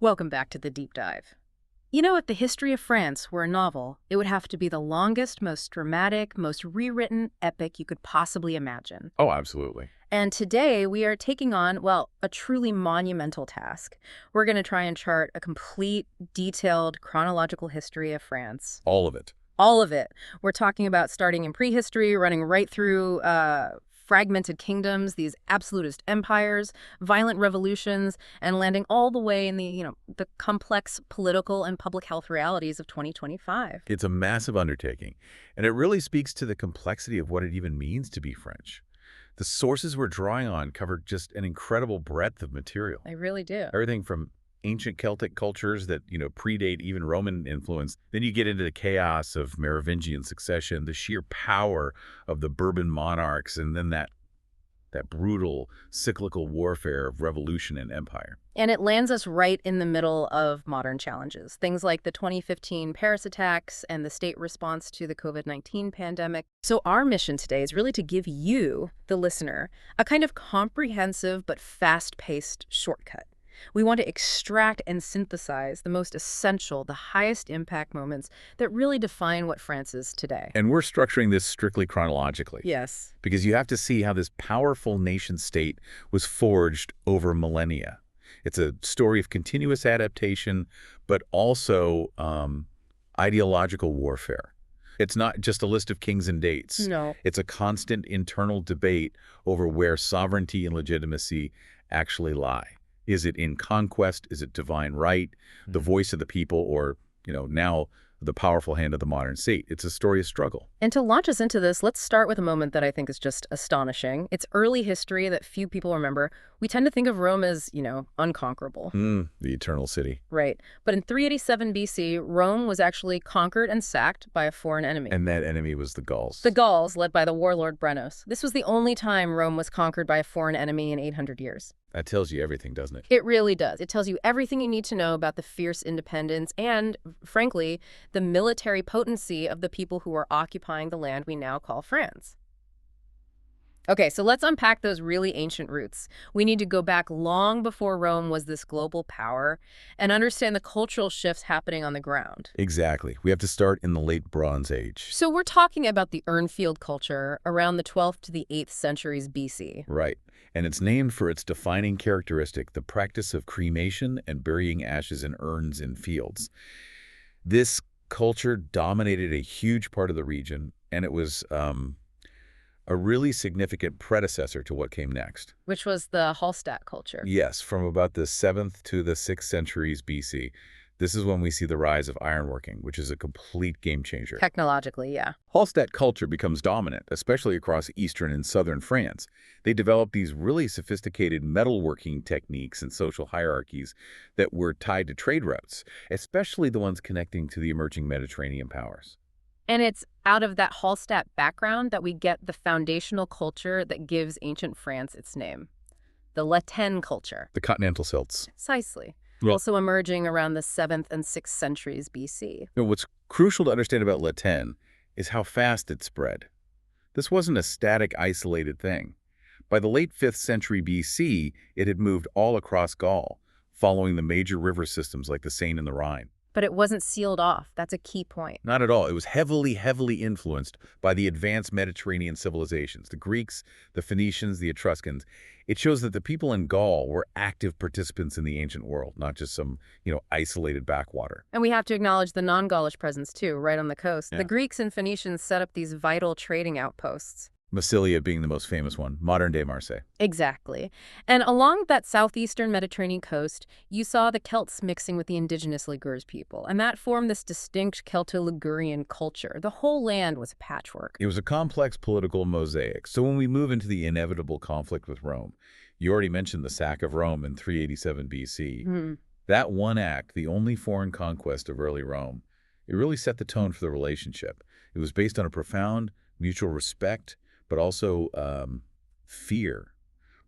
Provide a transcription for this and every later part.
Welcome back to the deep dive. You know, if the history of France were a novel, it would have to be the longest, most dramatic, most rewritten epic you could possibly imagine. Oh, absolutely. And today we are taking on, well, a truly monumental task. We're going to try and chart a complete, detailed, chronological history of France. All of it. All of it. We're talking about starting in prehistory, running right through fragmented kingdoms, these absolutist empires, violent revolutions, and landing all the way in the complex political and public health realities of 2025. It's a massive undertaking, and it really speaks to the complexity of what it even means to be French. The sources we're drawing on cover just an incredible breadth of material. They really do. Everything from ancient Celtic cultures that, predate even Roman influence. Then you get into the chaos of Merovingian succession, the sheer power of the Bourbon monarchs, and then that brutal cyclical warfare of revolution and empire. And it lands us right in the middle of modern challenges. Things like the 2015 Paris attacks and the state response to the COVID-19 pandemic. So our mission today is really to give you, the listener, a kind of comprehensive but fast-paced shortcut. We want to extract and synthesize the most essential, the highest impact moments that really define what France is today. And we're structuring this strictly chronologically. Yes. Because you have to see how this powerful nation-state was forged over millennia. It's a story of continuous adaptation, but also ideological warfare. It's not just a list of kings and dates. No. It's a constant internal debate over where sovereignty and legitimacy actually lie. Is it in conquest? Is it divine right? The voice of the people, or, now the powerful hand of the modern state? It's a story of struggle. And to launch us into this, let's start with a moment that I think is just astonishing. It's early history that few people remember. We tend to think of Rome as, unconquerable. The eternal city. Right. But in 387 BC, Rome was actually conquered and sacked by a foreign enemy. And that enemy was the Gauls. The Gauls, led by the warlord Brennus. This was the only time Rome was conquered by a foreign enemy in 800 years. That tells you everything, doesn't it? It really does. It tells you everything you need to know about the fierce independence and, frankly, the military potency of the people who are occupying the land we now call France. Okay, so let's unpack those really ancient roots. We need to go back long before Rome was this global power and understand the cultural shifts happening on the ground. Exactly. We have to start in the late Bronze Age. So we're talking about the Urnfield culture around the 12th to the 8th centuries BC. Right. And it's named for its defining characteristic, the practice of cremation and burying ashes in urns in fields. This culture dominated a huge part of the region, and it was a really significant predecessor to what came next. Which was the Hallstatt culture. Yes, from about the 7th to the 6th centuries BC. This is when we see the rise of ironworking, which is a complete game changer. Technologically, yeah. Hallstatt culture becomes dominant, especially across eastern and southern France. They developed these really sophisticated metalworking techniques and social hierarchies that were tied to trade routes, especially the ones connecting to the emerging Mediterranean powers. And it's out of that Hallstatt background that we get the foundational culture that gives ancient France its name. The Tène culture. The Continental Celts. Precisely. Well, also emerging around the 7th and 6th centuries BC. What's crucial to understand about Tène is how fast it spread. This wasn't a static, isolated thing. By the late 5th century BC, it had moved all across Gaul, following the major river systems like the Seine and the Rhine. But it wasn't sealed off. That's a key point. Not at all. It was heavily influenced by the advanced Mediterranean civilizations, the Greeks, the Phoenicians, the Etruscans. It shows that the people in Gaul were active participants in the ancient world, not just some, isolated backwater. And we have to acknowledge the non-Gaulish presence, too, right on the coast. Yeah. The Greeks and Phoenicians set up these vital trading outposts. Massilia being the most famous one, modern-day Marseille. Exactly. And along that southeastern Mediterranean coast, you saw the Celts mixing with the indigenous Ligures people, and that formed this distinct Celto-Ligurian culture. The whole land was a patchwork. It was a complex political mosaic. So when we move into the inevitable conflict with Rome, you already mentioned the sack of Rome in 387 BC. That one act, the only foreign conquest of early Rome, it really set the tone for the relationship. It was based on a profound mutual respect, but also fear.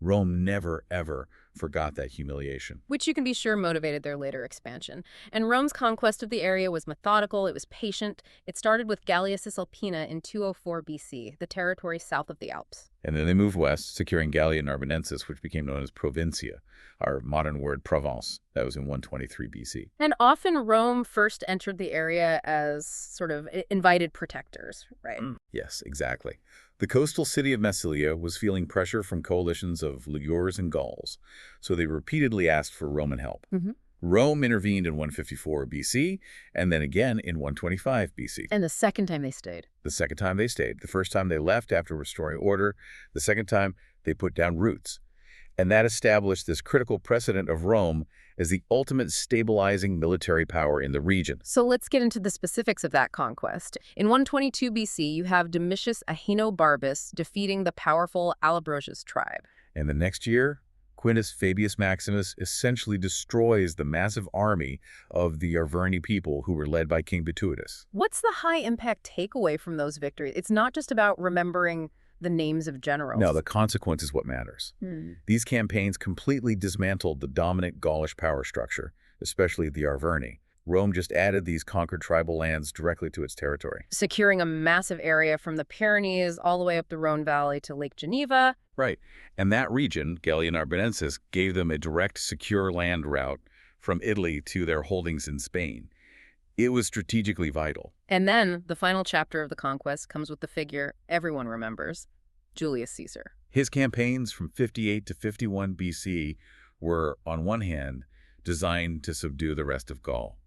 Rome never, ever forgot that humiliation. Which you can be sure motivated their later expansion. And Rome's conquest of the area was methodical, it was patient. It started with Gallius Cisalpina in 204 BC, the territory south of the Alps. And then they moved west, securing Gallia Narbonensis, which became known as Provincia, our modern word Provence. That was in 123 BC. And often Rome first entered the area as sort of invited protectors, right? Yes, exactly. The coastal city of Massilia was feeling pressure from coalitions of Ligures and Gauls, so they repeatedly asked for Roman help. Rome intervened in 154 BC, and then again in 125 BC. And the second time they stayed. The second time they stayed. The first time they left after restoring order. The second time they put down roots. And that established this critical precedent of Rome as the ultimate stabilizing military power in the region. So let's get into the specifics of that conquest. In 122 BC, you have Domitius Ahenobarbus defeating the powerful Allobroges tribe. And the next year, Quintus Fabius Maximus essentially destroys the massive army of the Arverni people who were led by King Bituitus. What's the high-impact takeaway from those victories? It's not just about remembering the names of generals. No, the consequence is what matters. These campaigns completely dismantled the dominant Gaulish power structure, especially the Arverni. Rome just added these conquered tribal lands directly to its territory. Securing a massive area from the Pyrenees all the way up the Rhone Valley to Lake Geneva. Right. And that region, Gallia Narbonensis, gave them a direct, secure land route from Italy to their holdings in Spain. It was strategically vital. And then the final chapter of the conquest comes with the figure everyone remembers, Julius Caesar. His campaigns from 58 to 51 BC were, on one hand, designed to subdue the rest of Gaul.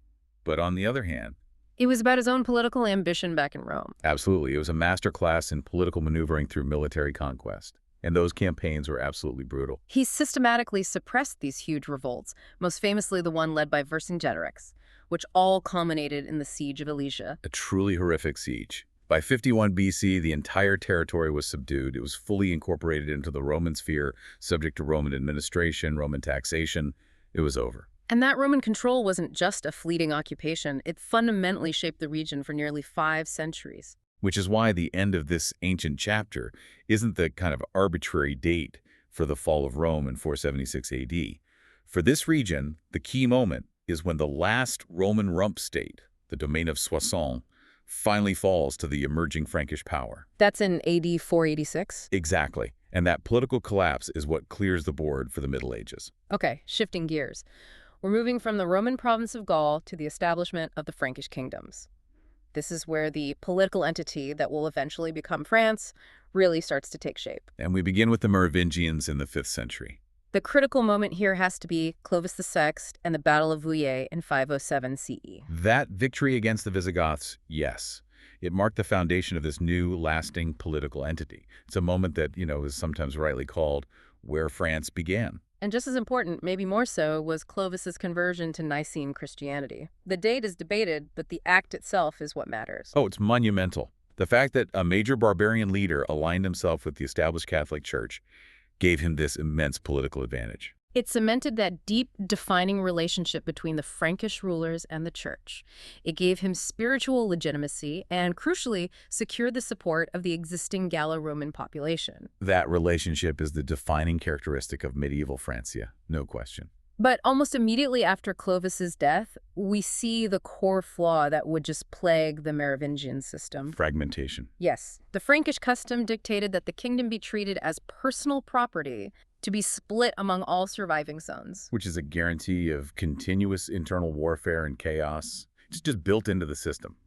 But on the other hand, it was about his own political ambition back in Rome. Absolutely. It was a masterclass in political maneuvering through military conquest. And those campaigns were absolutely brutal. He systematically suppressed these huge revolts, most famously the one led by Vercingetorix, which all culminated in the Siege of Alesia. A truly horrific siege. By 51 BC, the entire territory was subdued. It was fully incorporated into the Roman sphere, subject to Roman administration, Roman taxation. It was over. And that Roman control wasn't just a fleeting occupation. It fundamentally shaped the region for nearly 5 centuries. Which is why the end of this ancient chapter isn't the kind of arbitrary date for the fall of Rome in 476 AD. For this region, the key moment is when the last Roman rump state, the domain of Soissons, finally falls to the emerging Frankish power. That's in AD 486? Exactly. And that political collapse is what clears the board for the Middle Ages. Okay, shifting gears. We're moving from the Roman province of Gaul to the establishment of the Frankish kingdoms. This is where the political entity that will eventually become France really starts to take shape. And we begin with the Merovingians in the 5th century. The critical moment here has to be Clovis VI and the Battle of Vouillé in 507 CE. That victory against the Visigoths, yes. It marked the foundation of this new, lasting political entity. It's a moment that, is sometimes rightly called where France began. And just as important, maybe more so, was Clovis's conversion to Nicene Christianity. The date is debated, but the act itself is what matters. Oh, it's monumental. The fact that a major barbarian leader aligned himself with the established Catholic Church gave him this immense political advantage. It cemented that deep, defining relationship between the Frankish rulers and the church. It gave him spiritual legitimacy and, crucially, secured the support of the existing Gallo-Roman population. That relationship is the defining characteristic of medieval Francia, no question. But almost immediately after Clovis's death, we see the core flaw that would just plague the Merovingian system. Fragmentation. Yes. The Frankish custom dictated that the kingdom be treated as personal property, to be split among all surviving sons. Which is a guarantee of continuous internal warfare and chaos. It's just built into the system.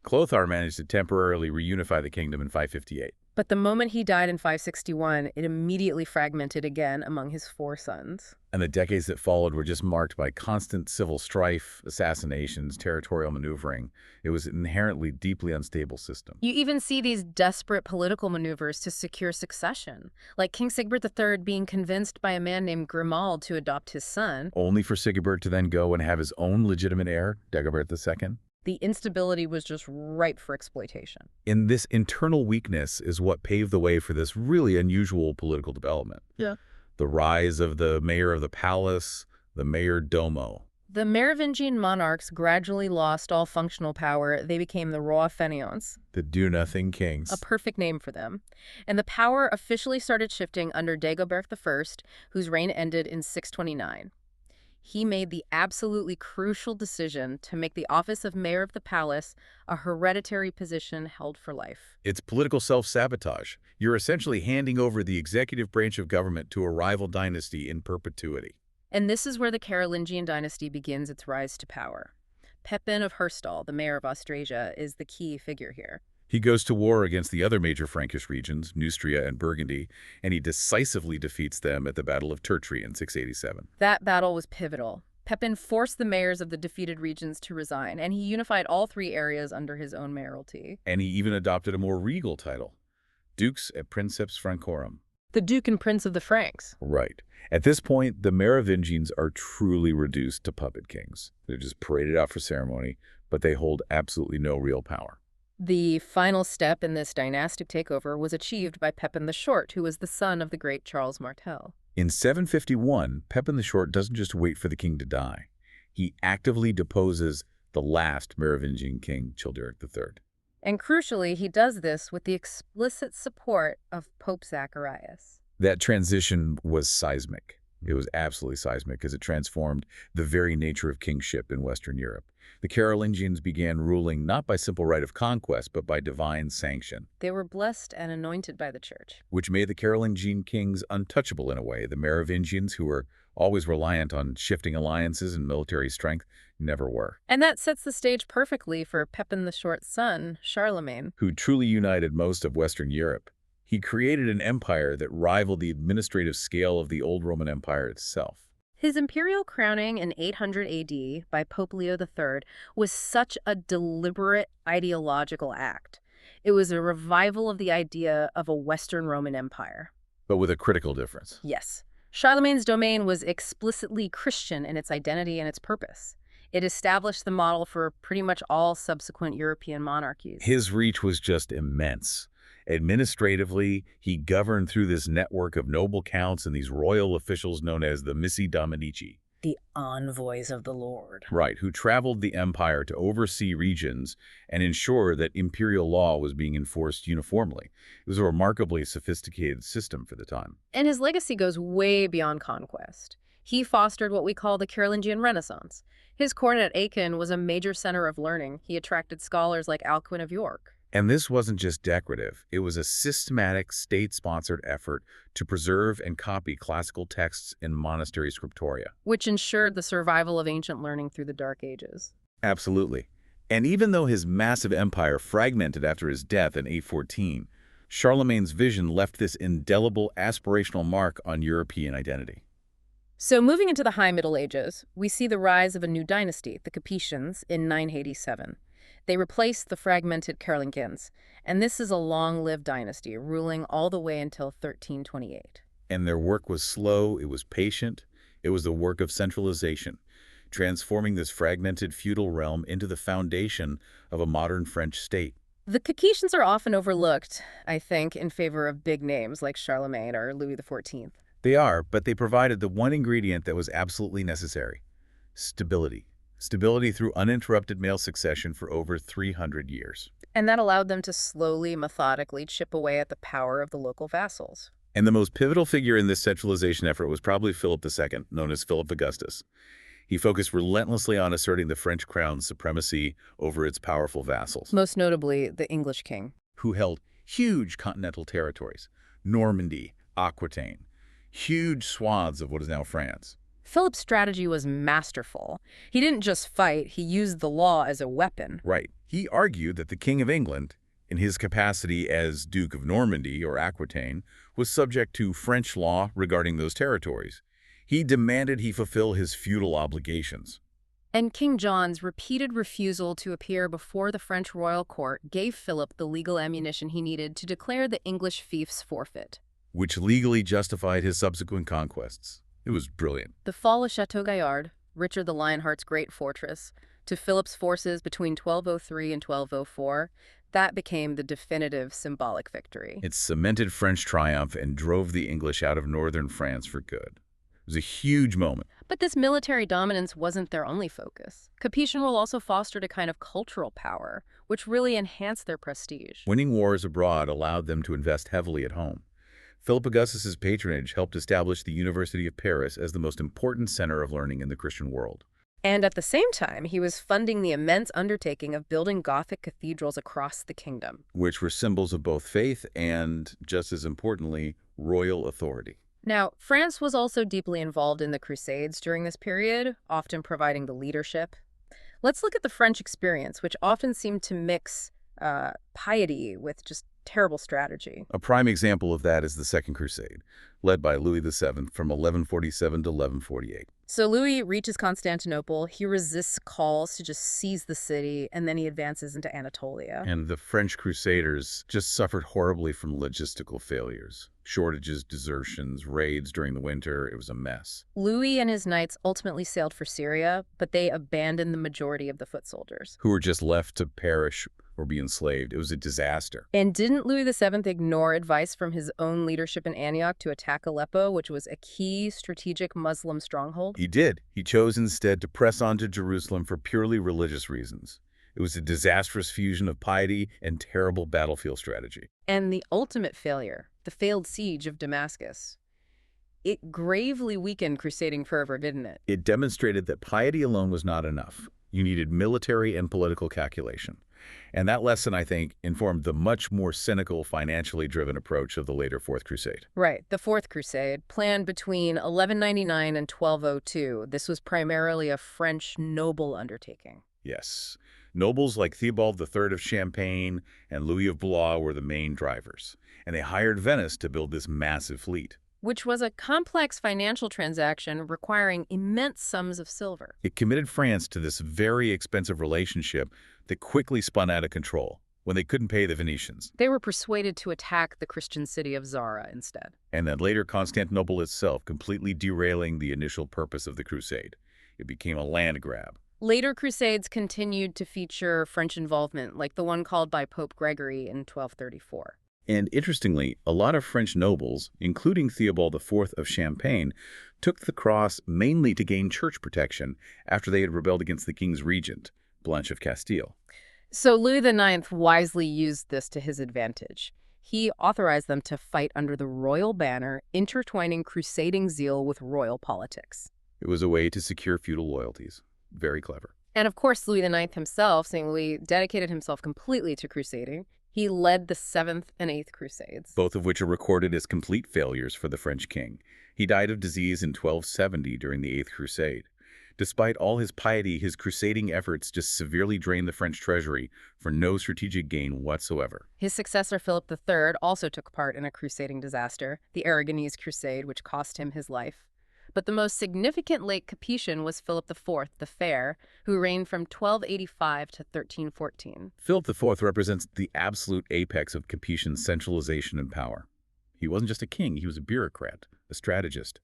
Clothar managed to temporarily reunify the kingdom in 558. But the moment he died in 561, it immediately fragmented again among his 4 sons. And the decades that followed were just marked by constant civil strife, assassinations, territorial maneuvering. It was an inherently deeply unstable system. You even see these desperate political maneuvers to secure succession, like King Sigebert III being convinced by a man named Grimald to adopt his son. Only for Sigebert to then go and have his own legitimate heir, Dagobert II. The instability was just ripe for exploitation. And this internal weakness is what paved the way for this really unusual political development. Yeah. The rise of the mayor of the palace, the mayor domo. The Merovingian monarchs gradually lost all functional power. They became the roi fainéants. The do-nothing kings. A perfect name for them. And the power officially started shifting under Dagobert I, whose reign ended in 629. He made the absolutely crucial decision to make the office of mayor of the palace a hereditary position held for life. It's political self-sabotage. You're essentially handing over the executive branch of government to a rival dynasty in perpetuity. And this is where the Carolingian dynasty begins its rise to power. Pepin of Herstal, the mayor of Austrasia, is the key figure here. He goes to war against the other major Frankish regions, Neustria and Burgundy, and he decisively defeats them at the Battle of Tertry in 687. That battle was pivotal. Pepin forced the mayors of the defeated regions to resign, and he unified all three areas under his own mayoralty. And he even adopted a more regal title, Dux et Princeps Francorum. The Duke and Prince of the Franks. Right. At this point, the Merovingians are truly reduced to puppet kings. They're just paraded out for ceremony, but they hold absolutely no real power. The final step in this dynastic takeover was achieved by Pepin the Short, who was the son of the great Charles Martel. In 751, Pepin the Short doesn't just wait for the king to die. He actively deposes the last Merovingian king, Childeric III. And crucially, he does this with the explicit support of Pope Zacharias. That transition was seismic. It was absolutely seismic because it transformed the very nature of kingship in Western Europe. The Carolingians began ruling not by simple right of conquest, but by divine sanction. They were blessed and anointed by the church. Which made the Carolingian kings untouchable in a way. The Merovingians, who were always reliant on shifting alliances and military strength, never were. And that sets the stage perfectly for Pepin the Short's son, Charlemagne, who truly united most of Western Europe. He created an empire that rivaled the administrative scale of the old Roman Empire itself. His imperial crowning in 800 AD by Pope Leo III was such a deliberate ideological act. It was a revival of the idea of a Western Roman Empire. But with a critical difference. Yes. Charlemagne's domain was explicitly Christian in its identity and its purpose. It established the model for pretty much all subsequent European monarchies. His reach was just immense. Administratively, he governed through this network of noble counts and these royal officials known as the Missi Dominici. The envoys of the Lord. Right, who traveled the empire to oversee regions and ensure that imperial law was being enforced uniformly. It was a remarkably sophisticated system for the time. And his legacy goes way beyond conquest. He fostered what we call the Carolingian Renaissance. His court at Aachen was a major center of learning. He attracted scholars like Alcuin of York. And this wasn't just decorative. It was a systematic, state-sponsored effort to preserve and copy classical texts in monastery scriptoria. Which ensured the survival of ancient learning through the Dark Ages. Absolutely. And even though his massive empire fragmented after his death in 814, Charlemagne's vision left this indelible aspirational mark on European identity. So moving into the High Middle Ages, we see the rise of a new dynasty, the Capetians, in 987. They replaced the fragmented Carolingians, and this is a long-lived dynasty, ruling all the way until 1328. And their work was slow, it was patient, it was the work of centralization, transforming this fragmented feudal realm into the foundation of a modern French state. The Capetians are often overlooked, I think, in favor of big names like Charlemagne or Louis XIV. They are, but they provided the one ingredient that was absolutely necessary: stability. Stability through uninterrupted male succession for over 300 years. And that allowed them to slowly, methodically chip away at the power of the local vassals. And the most pivotal figure in this centralization effort was probably Philip II, known as Philip Augustus. He focused relentlessly on asserting the French crown's supremacy over its powerful vassals. Most notably, the English king. Who held huge continental territories, Normandy, Aquitaine, huge swaths of what is now France. Philip's strategy was masterful. He didn't just fight, he used the law as a weapon. Right. He argued that the King of England, in his capacity as Duke of Normandy or Aquitaine, was subject to French law regarding those territories. He demanded he fulfill his feudal obligations. And King John's repeated refusal to appear before the French royal court gave Philip the legal ammunition he needed to declare the English fiefs forfeit, which legally justified his subsequent conquests. It was brilliant. The fall of Chateau Gaillard, Richard the Lionheart's great fortress, to Philip's forces between 1203 and 1204, that became the definitive symbolic victory. It cemented French triumph and drove the English out of northern France for good. It was a huge moment. But this military dominance wasn't their only focus. Capetian rule also fostered a kind of cultural power, which really enhanced their prestige. Winning wars abroad allowed them to invest heavily at home. Philip Augustus's patronage helped establish the University of Paris as the most important center of learning in the Christian world. And at the same time, he was funding the immense undertaking of building Gothic cathedrals across the kingdom, which were symbols of both faith and, just as importantly, royal authority. Now, France was also deeply involved in the Crusades during this period, often providing the leadership. Let's look at the French experience, which often seemed to mix piety with just terrible strategy. A prime example of that is the Second Crusade, led by Louis VII from 1147 to 1148. So Louis reaches Constantinople, he resists calls to just seize the city, and then he advances into Anatolia. And the French Crusaders just suffered horribly from logistical failures. Shortages, desertions, raids during the winter, it was a mess. Louis and his knights ultimately sailed for Syria, but they abandoned the majority of the foot soldiers, who were just left to perish or be enslaved. It was a disaster. And didn't Louis VII ignore advice from his own leadership in Antioch to attack Aleppo, which was a key strategic Muslim stronghold? He did. He chose instead to press on to Jerusalem for purely religious reasons. It was a disastrous fusion of piety and terrible battlefield strategy. And the ultimate failure, the failed siege of Damascus. It gravely weakened crusading fervor, didn't it? It demonstrated that piety alone was not enough. You needed military and political calculation. And that lesson, I think, informed the much more cynical, financially driven approach of the later Fourth Crusade. Right. The Fourth Crusade, planned between 1199 and 1202. This was primarily a French noble undertaking. Yes. Nobles like Theobald III of Champagne and Louis of Blois were the main drivers. And they hired Venice to build this massive fleet, which was a complex financial transaction requiring immense sums of silver. It committed France to this very expensive relationship that quickly spun out of control when they couldn't pay the Venetians. They were persuaded to attack the Christian city of Zara instead. And then later Constantinople itself, completely derailing the initial purpose of the crusade. It became a land grab. Later crusades continued to feature French involvement, like the one called by Pope Gregory in 1234. And interestingly, a lot of French nobles, including Theobald IV of Champagne, took the cross mainly to gain church protection after they had rebelled against the king's regent, Blanche of Castile. So Louis IX wisely used this to his advantage. He authorized them to fight under the royal banner, intertwining crusading zeal with royal politics. It was a way to secure feudal loyalties. Very clever. And of course, Louis IX himself, St. Louis, dedicated himself completely to crusading. He led the 7th and 8th Crusades, both of which are recorded as complete failures for the French king. He died of disease in 1270 during the 8th Crusade. Despite all his piety, his crusading efforts just severely drained the French treasury for no strategic gain whatsoever. His successor, Philip III, also took part in a crusading disaster, the Aragonese Crusade, which cost him his life. But the most significant late Capetian was Philip IV, the Fair, who reigned from 1285 to 1314. Philip IV represents the absolute apex of Capetian's centralization and power. He wasn't just a king, he was a bureaucrat, a strategist.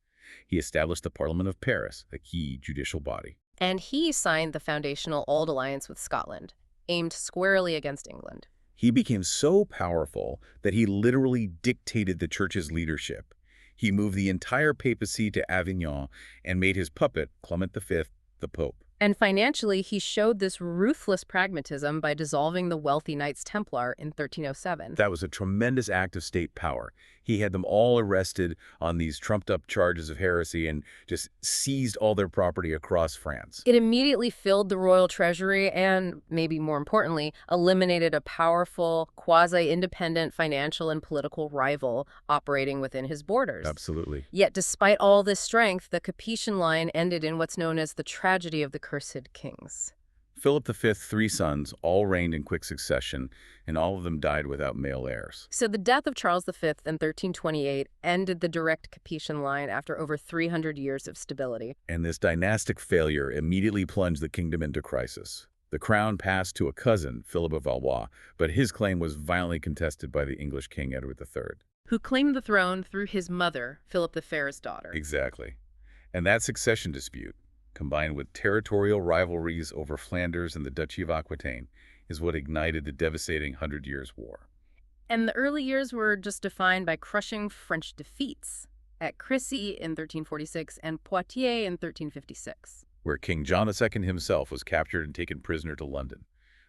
He established the Parliament of Paris, a key judicial body. And he signed the foundational Old Alliance with Scotland, aimed squarely against England. He became so powerful that he literally dictated the church's leadership. He moved the entire papacy to Avignon and made his puppet, Clement V, the Pope. And financially, he showed this ruthless pragmatism by dissolving the wealthy Knights Templar in 1307. That was a tremendous act of state power. He had them all arrested on these trumped-up charges of heresy and just seized all their property across France. It immediately filled the royal treasury and, maybe more importantly, eliminated a powerful, quasi-independent financial and political rival operating within his borders. Absolutely. Yet, despite all this strength, the Capetian line ended in what's known as the tragedy of the Cursed Kings. Philip V's 3 sons all reigned in quick succession, and all of them died without male heirs. So the death of Charles V in 1328 ended the direct Capetian line after over 300 years of stability. And this dynastic failure immediately plunged the kingdom into crisis. The crown passed to a cousin, Philip of Valois, but his claim was violently contested by the English King Edward III. Who claimed the throne through his mother, Philip the Fair's daughter. Exactly. And that succession dispute, combined with territorial rivalries over Flanders and the Duchy of Aquitaine, is what ignited the devastating 100 Years' War. And the early years were just defined by crushing French defeats at Crécy in 1346 and Poitiers in 1356. Where King John II himself was captured and taken prisoner to London.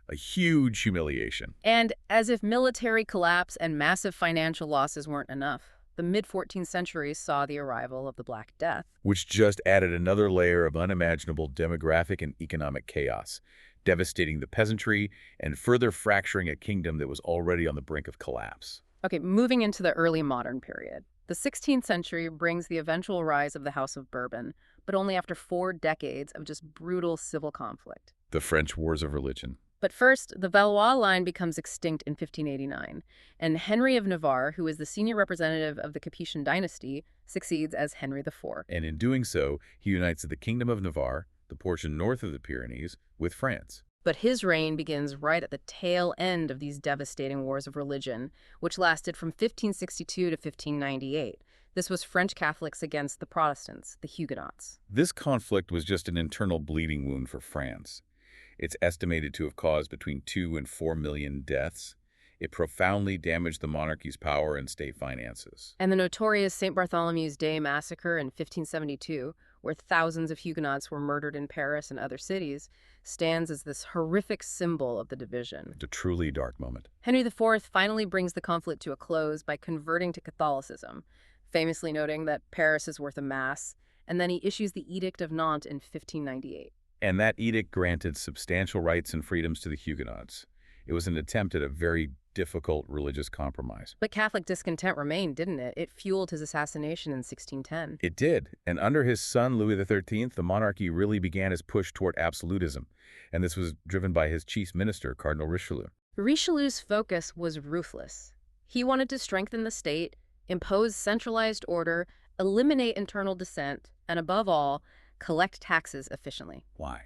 A huge humiliation. And as if military collapse and massive financial losses weren't enough, The mid-14th century saw the arrival of the Black Death. Which just added another layer of unimaginable demographic and economic chaos, devastating the peasantry and further fracturing a kingdom that was already on the brink of collapse. Okay, moving into the early modern period. The 16th century brings the eventual rise of the House of Bourbon, but only after 4 decades of just brutal civil conflict. The French Wars of Religion. But first, the Valois line becomes extinct in 1589, and Henry of Navarre, who is the senior representative of the Capetian dynasty, succeeds as Henry IV. And in doing so, he unites the Kingdom of Navarre, the portion north of the Pyrenees, with France. But his reign begins right at the tail end of these devastating wars of religion, which lasted from 1562 to 1598. This was French Catholics against the Protestants, the Huguenots. This conflict was just an internal bleeding wound for France. It's estimated to have caused between 2 and 4 million deaths. It profoundly damaged the monarchy's power and state finances. And the notorious St. Bartholomew's Day massacre in 1572, where thousands of Huguenots were murdered in Paris and other cities, stands as this horrific symbol of the division. A truly dark moment. Henry IV finally brings the conflict to a close by converting to Catholicism, famously noting that Paris is worth a mass, and then he issues the Edict of Nantes in 1598. And that edict granted substantial rights and freedoms to the Huguenots. It was an attempt at a very difficult religious compromise. But Catholic discontent remained, didn't it? It fueled his assassination in 1610. It did, and under his son Louis XIII, the monarchy really began its push toward absolutism, and this was driven by his chief minister, Cardinal Richelieu. Richelieu's focus was ruthless. He wanted to strengthen the state, impose centralized order, eliminate internal dissent, and above all, collect taxes efficiently. Why?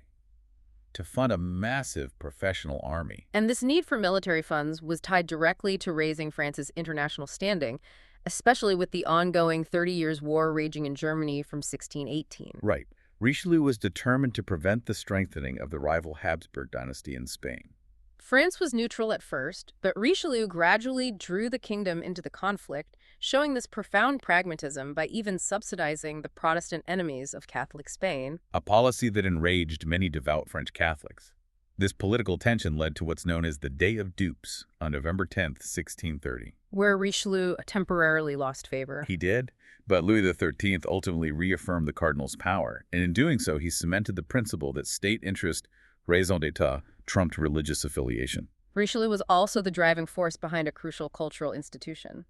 To fund a massive professional army. And this need for military funds was tied directly to raising France's international standing, especially with the ongoing 30 Years' War raging in Germany from 1618. Right. Richelieu was determined to prevent the strengthening of the rival Habsburg dynasty in Spain. France was neutral at first, but Richelieu gradually drew the kingdom into the conflict, showing this profound pragmatism by even subsidizing the Protestant enemies of Catholic Spain. A policy that enraged many devout French Catholics. This political tension led to what's known as the Day of Dupes on November 10th, 1630. Where Richelieu temporarily lost favor. He did, but Louis XIII ultimately reaffirmed the cardinal's power, and in doing so, he cemented the principle that state interest, raison d'etat, trumped religious affiliation. Richelieu was also the driving force behind a crucial cultural institution,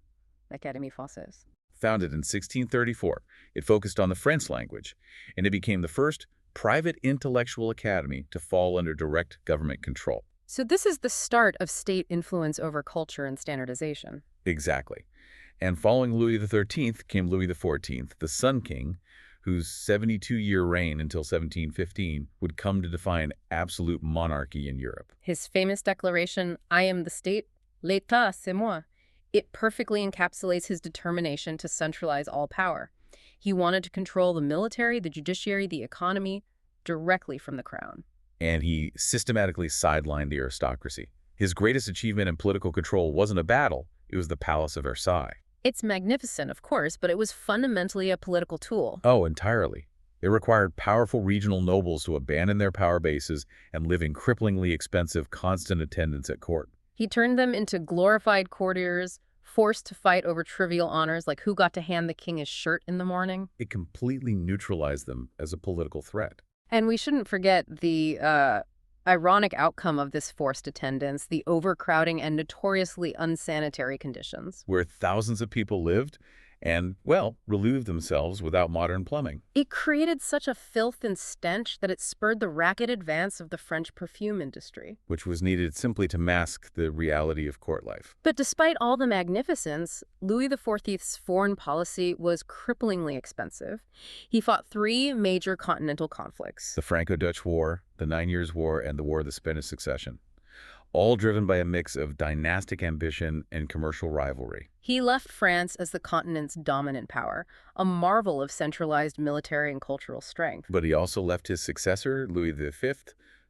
l'Académie Française. Founded in 1634, it focused on the French language, and it became the first private intellectual academy to fall under direct government control. So this is the start of state influence over culture and standardization. Exactly. And following Louis XIII came Louis XIV, the Sun King, whose 72-year reign until 1715 would come to define absolute monarchy in Europe. His famous declaration, "I am the state, l'État, c'est moi," it perfectly encapsulates his determination to centralize all power. He wanted to control the military, the judiciary, the economy, directly from the crown. And he systematically sidelined the aristocracy. His greatest achievement in political control wasn't a battle, it was the Palace of Versailles. It's magnificent, of course, but it was fundamentally a political tool. Oh, entirely. It required powerful regional nobles to abandon their power bases and live in cripplingly expensive constant attendance at court. He turned them into glorified courtiers, forced to fight over trivial honors like who got to hand the king his shirt in the morning. It completely neutralized them as a political threat. And we shouldn't forget the ironic outcome of this forced attendance, the overcrowding and notoriously unsanitary conditions. Where thousands of people lived and, well, relieved themselves without modern plumbing. It created such a filth and stench that it spurred the rapid advance of the French perfume industry. Which was needed simply to mask the reality of court life. But despite all the magnificence, Louis XIV's foreign policy was cripplingly expensive. He fought 3 major continental conflicts. The Franco-Dutch War, the 9 Years' War, and the War of the Spanish Succession. All driven by a mix of dynastic ambition and commercial rivalry. He left France as the continent's dominant power, a marvel of centralized military and cultural strength. But he also left his successor, Louis V,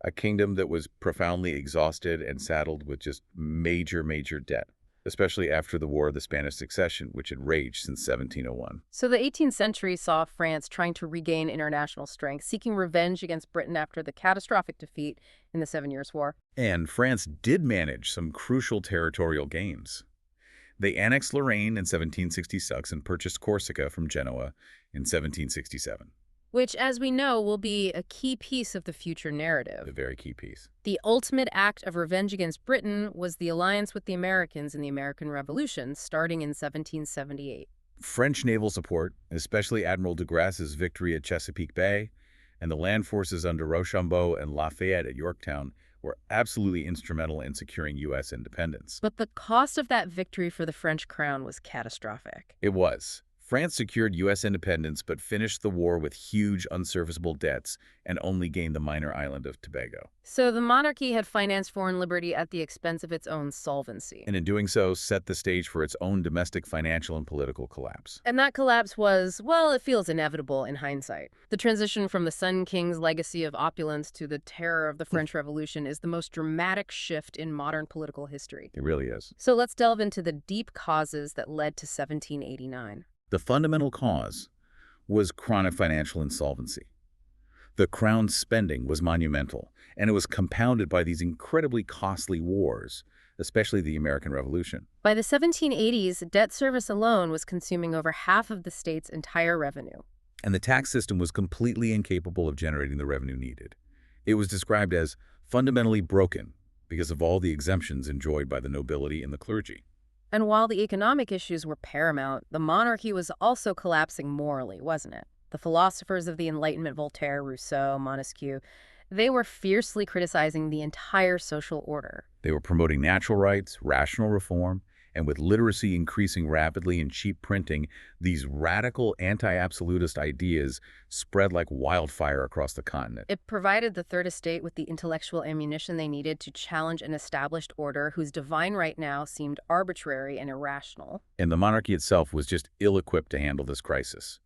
a kingdom that was profoundly exhausted and saddled with just major debt, especially after the War of the Spanish Succession, which had raged since 1701. So the 18th century saw France trying to regain international strength, seeking revenge against Britain after the catastrophic defeat in the 7 Years' War. And France did manage some crucial territorial gains. They annexed Lorraine in 1766 and purchased Corsica from Genoa in 1767. Which, as we know, will be a key piece of the future narrative. A very key piece. The ultimate act of revenge against Britain was the alliance with the Americans in the American Revolution, starting in 1778. French naval support, especially Admiral de Grasse's victory at Chesapeake Bay, and the land forces under Rochambeau and Lafayette at Yorktown were absolutely instrumental in securing U.S. independence. But the cost of that victory for the French crown was catastrophic. It was. France secured U.S. independence but finished the war with huge unserviceable debts and only gained the minor island of Tobago. So the monarchy had financed foreign liberty at the expense of its own solvency. And in doing so, set the stage for its own domestic financial and political collapse. And that collapse was, well, it feels inevitable in hindsight. The transition from the Sun King's legacy of opulence to the terror of the French Revolution is the most dramatic shift in modern political history. It really is. So let's delve into the deep causes that led to 1789. The fundamental cause was chronic financial insolvency. The crown's spending was monumental, and it was compounded by these incredibly costly wars, especially the American Revolution. By the 1780s, debt service alone was consuming over half of the state's entire revenue. And the tax system was completely incapable of generating the revenue needed. It was described as fundamentally broken because of all the exemptions enjoyed by the nobility and the clergy. And while the economic issues were paramount, the monarchy was also collapsing morally, wasn't it? The philosophers of the Enlightenment, Voltaire, Rousseau, Montesquieu, they were fiercely criticizing the entire social order. They were promoting natural rights, rational reform, and with literacy increasing rapidly and cheap printing, these radical anti-absolutist ideas spread like wildfire across the continent. It provided the Third Estate with the intellectual ammunition they needed to challenge an established order whose divine right now seemed arbitrary and irrational. And the monarchy itself was just ill-equipped to handle this crisis.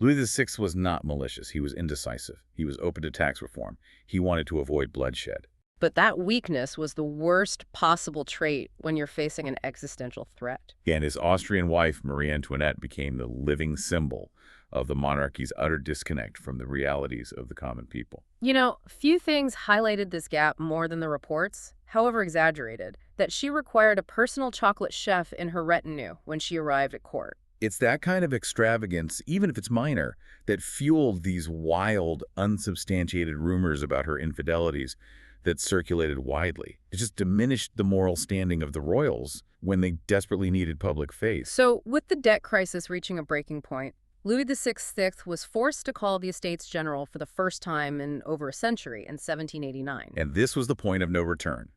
Louis VI was not malicious. He was indecisive. He was open to tax reform. He wanted to avoid bloodshed. But that weakness was the worst possible trait when you're facing an existential threat. And his Austrian wife, Marie Antoinette, became the living symbol of the monarchy's utter disconnect from the realities of the common people. You know, few things highlighted this gap more than the reports, however exaggerated, that she required a personal chocolate chef in her retinue when she arrived at court. It's that kind of extravagance, even if it's minor, that fueled these wild, unsubstantiated rumors about her infidelities that circulated widely. It just diminished the moral standing of the royals when they desperately needed public faith. So, with the debt crisis reaching a breaking point, Louis VI was forced to call the Estates General for the first time in over a century in 1789. And this was the point of no return.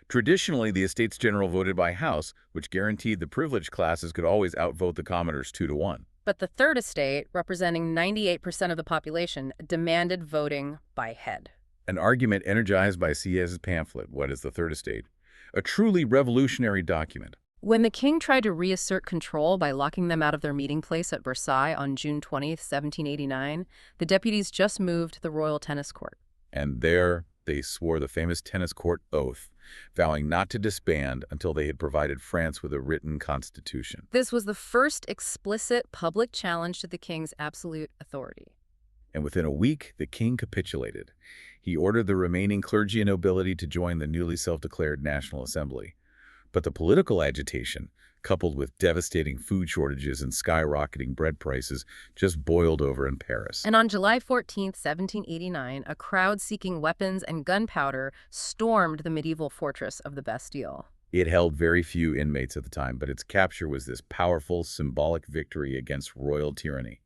Traditionally, the Estates General voted by House, which guaranteed the privileged classes could always outvote the commoners 2-1. But the Third Estate, representing 98% of the population, demanded voting by head. An argument energized by Sieyès' pamphlet, What is the Third Estate? A truly revolutionary document. When the king tried to reassert control by locking them out of their meeting place at Versailles on June 20th, 1789, the deputies just moved to the royal tennis court. And there they swore the famous tennis court oath, vowing not to disband until they had provided France with a written constitution. This was the first explicit public challenge to the king's absolute authority. And within a week, the king capitulated. He ordered the remaining clergy and nobility to join the newly self-declared National Assembly. But the political agitation, coupled with devastating food shortages and skyrocketing bread prices, just boiled over in Paris. And on July 14, 1789, a crowd seeking weapons and gunpowder stormed the medieval fortress of the Bastille. It held very few inmates at the time, but its capture was this powerful, symbolic victory against royal tyranny.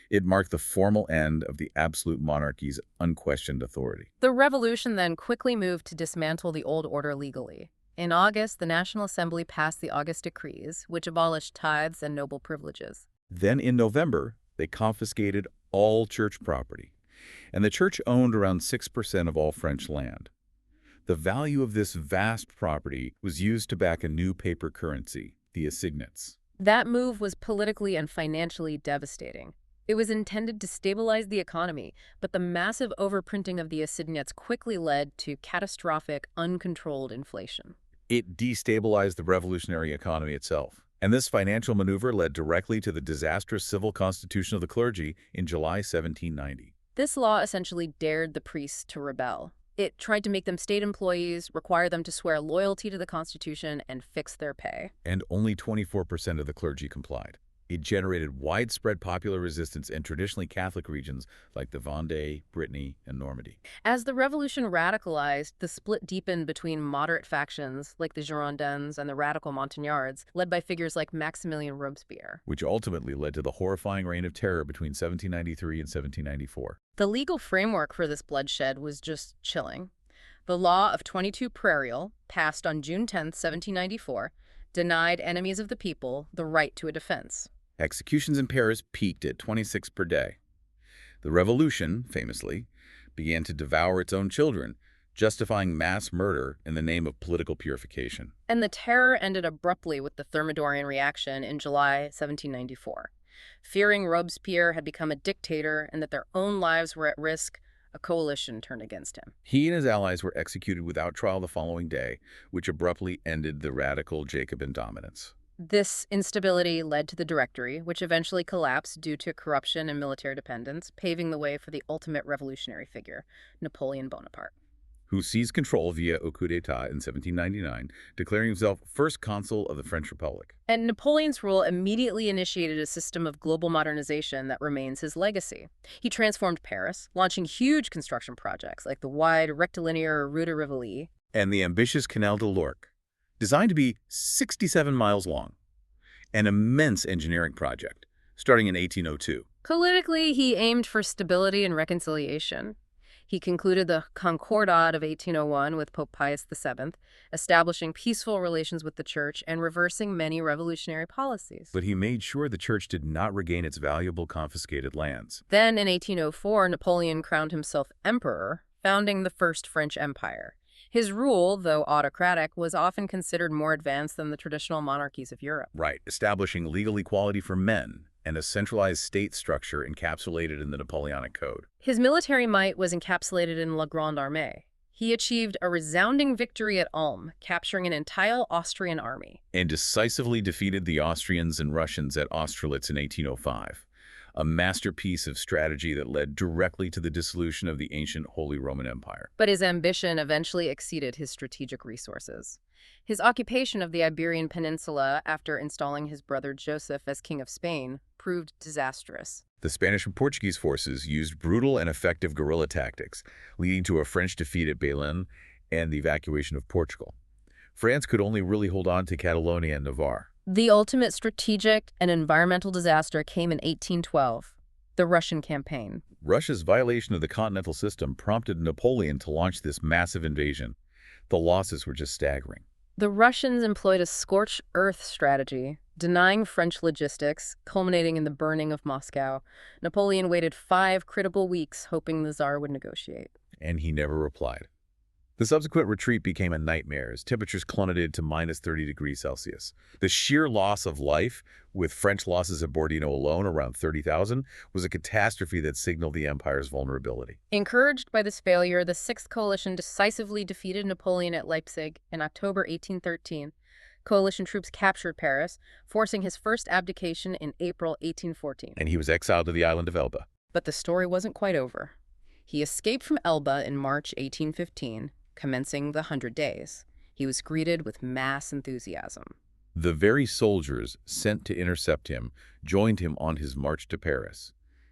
It marked the formal end of the absolute monarchy's unquestioned authority. The revolution then quickly moved to dismantle the old order legally. In August, the National Assembly passed the August Decrees, which abolished tithes and noble privileges. Then in November, they confiscated all church property, and the church owned around 6% of all French land. The value of this vast property was used to back a new paper currency, the assignats. That move was politically and financially devastating. It was intended to stabilize the economy, but the massive overprinting of the assignats quickly led to catastrophic, uncontrolled inflation. It destabilized the revolutionary economy itself. And this financial maneuver led directly to the disastrous civil constitution of the clergy in July 1790. This law essentially dared the priests to rebel. It tried to make them state employees, require them to swear loyalty to the Constitution, and fix their pay. And only 24% of the clergy complied. It generated widespread popular resistance in traditionally Catholic regions like the Vendée, Brittany, and Normandy. As the revolution radicalized, the split deepened between moderate factions like the Girondins and the radical Montagnards, led by figures like Maximilien Robespierre. Which ultimately led to the horrifying Reign of Terror between 1793 and 1794. The legal framework for this bloodshed was just chilling. The Law of 22 Prairial, passed on June 10, 1794, denied enemies of the people the right to a defense. Executions in Paris peaked at 26 per day. The revolution, famously, began to devour its own children, justifying mass murder in the name of political purification. And the terror ended abruptly with the Thermidorian reaction in July 1794. Fearing Robespierre had become a dictator and that their own lives were at risk, a coalition turned against him. He and his allies were executed without trial the following day, which abruptly ended the radical Jacobin dominance. This instability led to the Directory, which eventually collapsed due to corruption and military dependence, paving the way for the ultimate revolutionary figure, Napoleon Bonaparte, who seized control via a coup d'etat in 1799, declaring himself first consul of the French Republic. And Napoleon's rule immediately initiated a system of global modernization that remains his legacy. He transformed Paris, launching huge construction projects like the wide rectilinear Rue de Rivoli and the ambitious Canal de l'Ourcq, designed to be 67 miles long, an immense engineering project, starting in 1802. Politically, he aimed for stability and reconciliation. He concluded the Concordat of 1801 with Pope Pius VII, establishing peaceful relations with the Church and reversing many revolutionary policies. But he made sure the Church did not regain its valuable confiscated lands. Then, in 1804, Napoleon crowned himself emperor, founding the First French Empire. His rule, though autocratic, was often considered more advanced than the traditional monarchies of Europe. Right, establishing legal equality for men and a centralized state structure encapsulated in the Napoleonic Code. His military might was encapsulated in La Grande Armée. He achieved a resounding victory at Ulm, capturing an entire Austrian army. And decisively defeated the Austrians and Russians at Austerlitz in 1805. A masterpiece of strategy that led directly to the dissolution of the ancient Holy Roman Empire. But his ambition eventually exceeded his strategic resources. His occupation of the Iberian Peninsula after installing his brother Joseph as King of Spain proved disastrous. The Spanish and Portuguese forces used brutal and effective guerrilla tactics, leading to a French defeat at Belen and the evacuation of Portugal. France could only really hold on to Catalonia and Navarre. The ultimate strategic and environmental disaster came in 1812, the Russian campaign. Russia's violation of the continental system prompted Napoleon to launch this massive invasion. The losses were just staggering. The Russians employed a scorched earth strategy, denying French logistics, culminating in the burning of Moscow. Napoleon waited 5 critical weeks, hoping the Tsar would negotiate. And he never replied. The subsequent retreat became a nightmare as temperatures plummeted to minus 30 degrees Celsius. The sheer loss of life, with French losses at Borodino alone around 30,000, was a catastrophe that signaled the empire's vulnerability. Encouraged by this failure, the Sixth Coalition decisively defeated Napoleon at Leipzig in October 1813. Coalition troops captured Paris, forcing his first abdication in April 1814. And he was exiled to the island of Elba. But the story wasn't quite over. He escaped from Elba in March 1815. Commencing the 100 Days, he was greeted with mass enthusiasm. The very soldiers sent to intercept him joined him on his march to Paris,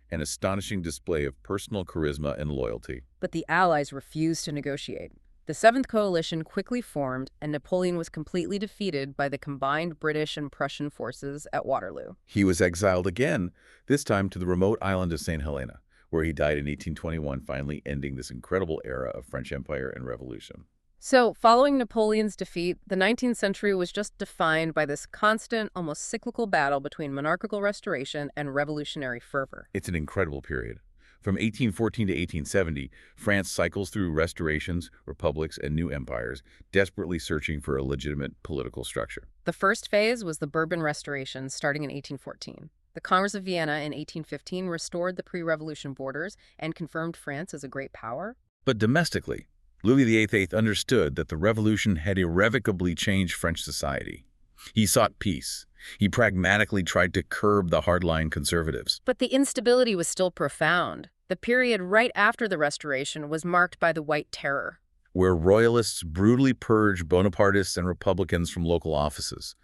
an astonishing display of personal charisma and loyalty. But the Allies refused to negotiate. The Seventh Coalition quickly formed, and Napoleon was completely defeated by the combined British and Prussian forces at Waterloo. He was exiled again, this time to the remote island of St. Helena, where he died in 1821, finally ending this incredible era of French Empire and Revolution. So, following Napoleon's defeat, the 19th century was just defined by this constant, almost cyclical battle between monarchical restoration and revolutionary fervor. It's an incredible period. From 1814 to 1870, France cycles through restorations, republics, and new empires, desperately searching for a legitimate political structure. The first phase was the Bourbon Restoration, starting in 1814. The Congress of Vienna in 1815 restored the pre-revolution borders and confirmed France as a great power. But domestically, Louis XVIII understood that the revolution had irrevocably changed French society. He sought peace. He pragmatically tried to curb the hardline conservatives. But the instability was still profound. The period right after the Restoration was marked by the White Terror, where royalists brutally purged Bonapartists and Republicans from local offices.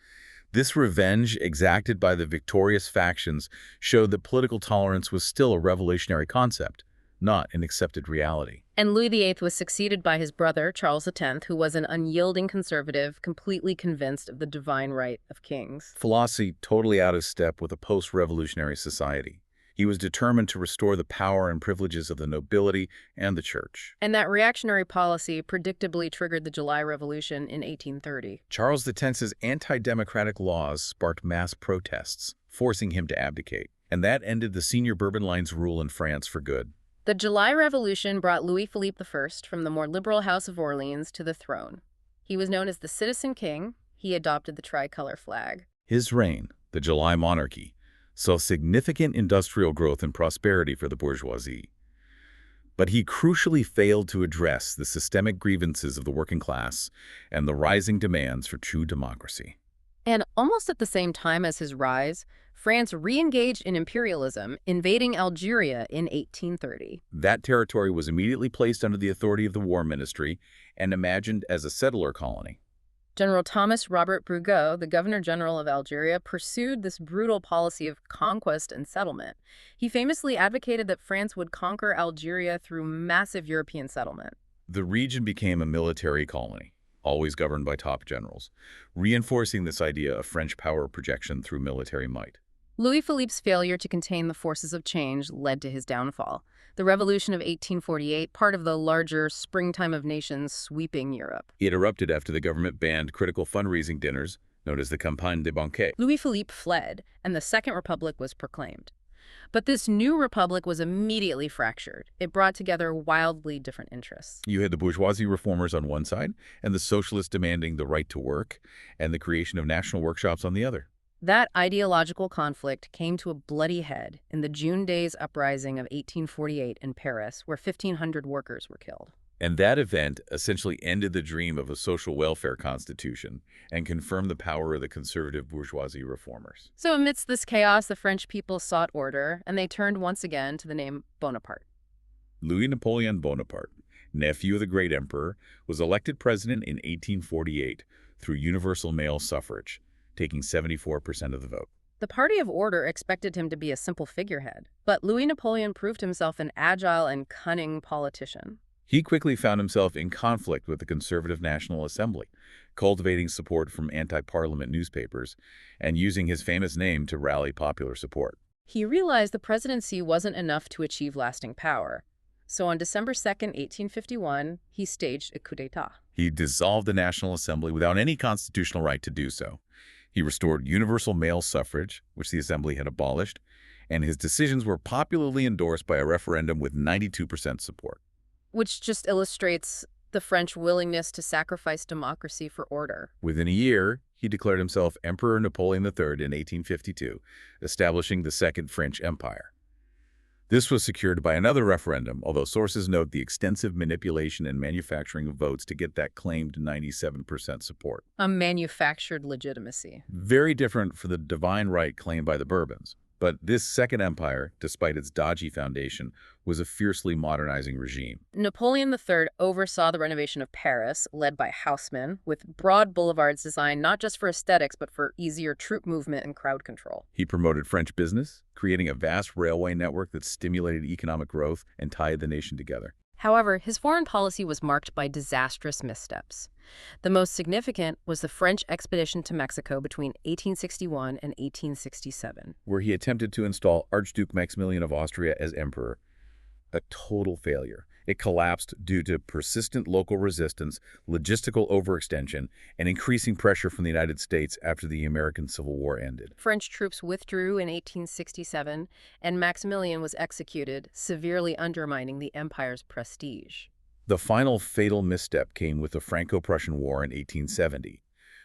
This revenge, exacted by the victorious factions, showed that political tolerance was still a revolutionary concept, not an accepted reality. And Louis VIII was succeeded by his brother, Charles X, who was an unyielding conservative, completely convinced of the divine right of kings. Philosophy totally out of step with a post-revolutionary society. He was determined to restore the power and privileges of the nobility and the church. And that reactionary policy predictably triggered the July Revolution in 1830. Charles X's anti-democratic laws sparked mass protests, forcing him to abdicate. And that ended the senior Bourbon line's rule in France for good. The July Revolution brought Louis-Philippe I from the more liberal House of Orleans to the throne. He was known as the Citizen King. He adopted the tricolor flag. His reign, the July Monarchy, saw significant industrial growth and prosperity for the bourgeoisie. But he crucially failed to address the systemic grievances of the working class and the rising demands for true democracy. And almost at the same time as his rise, France re-engaged in imperialism, invading Algeria in 1830. That territory was immediately placed under the authority of the War Ministry and imagined as a settler colony. General Thomas Robert Bugeaud, the Governor-General of Algeria, pursued this brutal policy of conquest and settlement. He famously advocated that France would conquer Algeria through massive European settlement. The region became a military colony, always governed by top generals, reinforcing this idea of French power projection through military might. Louis-Philippe's failure to contain the forces of change led to his downfall. The Revolution of 1848, part of the larger springtime of nations sweeping Europe. It erupted after the government banned critical fundraising dinners, known as the Campagne des Banquets. Louis-Philippe fled, and the Second Republic was proclaimed. But this new republic was immediately fractured. It brought together wildly different interests. You had the bourgeoisie reformers on one side, and the socialists demanding the right to work, and the creation of national workshops on the other. That ideological conflict came to a bloody head in the June Days Uprising of 1848 in Paris, where 1,500 workers were killed. And that event essentially ended the dream of a social welfare constitution and confirmed the power of the conservative bourgeoisie reformers. So amidst this chaos, the French people sought order, and they turned once again to the name Bonaparte. Louis-Napoleon Bonaparte, nephew of the great emperor, was elected president in 1848 through universal male suffrage, taking 74% of the vote. The Party of Order expected him to be a simple figurehead, but Louis Napoleon proved himself an agile and cunning politician. He quickly found himself in conflict with the Conservative National Assembly, cultivating support from anti-parliament newspapers and using his famous name to rally popular support. He realized the presidency wasn't enough to achieve lasting power. So on December 2nd, 1851, he staged a coup d'etat. He dissolved the National Assembly without any constitutional right to do so. He restored universal male suffrage, which the Assembly had abolished, and his decisions were popularly endorsed by a referendum with 92% support. Which just illustrates the French willingness to sacrifice democracy for order. Within a year, he declared himself Emperor Napoleon III in 1852, establishing the Second French Empire. This was secured by another referendum, although sources note the extensive manipulation and manufacturing of votes to get that claimed 97% support. A manufactured legitimacy. Very different for the divine right claimed by the Bourbons. But this Second Empire, despite its dodgy foundation, was a fiercely modernizing regime. Napoleon III oversaw the renovation of Paris, led by Haussmann, with broad boulevards designed not just for aesthetics, but for easier troop movement and crowd control. He promoted French business, creating a vast railway network that stimulated economic growth and tied the nation together. However, his foreign policy was marked by disastrous missteps. The most significant was the French expedition to Mexico between 1861 and 1867, where he attempted to install Archduke Maximilian of Austria as emperor. A total failure. It collapsed due to persistent local resistance, logistical overextension, and increasing pressure from the United States after the American Civil War ended. French troops withdrew in 1867, and Maximilian was executed, severely undermining the empire's prestige. The final fatal misstep came with the Franco-Prussian War in 1870.